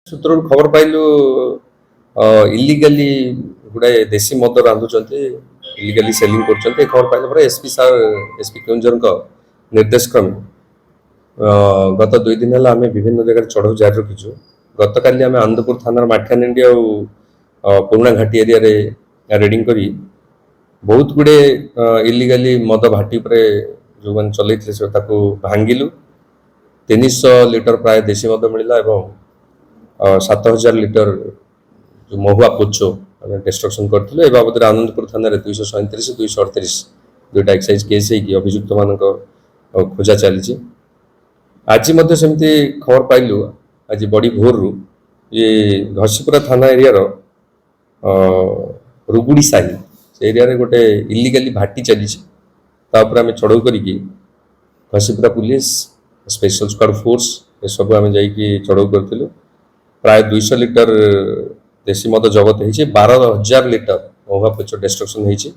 सूत्र खबर पाइलु इलिगली गुड़ाए देशी मद रांधुंट इलिगली सेलिंग कर खबर पाइला पर एसपी सार एसपी केउंझर निर्देश क्रमे गत 2 दिन है आम विभिन्न जगह चढ़ाऊ जारी रखीचु। गत काली आम आनंदपुर थाना माठियानेंडी और पुराणा घाटी एरिया रे रेडिंग करी बहुत गुड़े इलिगली मद भाटी पर जो मैंने चलते से भांगिलु 300 लिटर प्राय देशी मद मिलला एवं 7000 लिटर जो महुआ पोचो डिस्ट्रक्शन करथिले। ए बाबद आनंदपुर थाना 237 238 दुईटा एक्साइज केस है अभियुक्त मान खोजा चली। आज सेमती खबर पाइलु आज बड़ी भोर रु ये घसीपुरा थाना एरिया रुगुड़ी साही से एरिया रे गोटे इलिगली भाटी चली आम चढ़ऊ करी Ghasipura police special squad force ये सब आम जा चढ़ऊ करूँ। प्राय 200 लिटर देशी मद जगत हो 12,000 लिटर महुआ पोचो डिस्ट्रक्शन होती।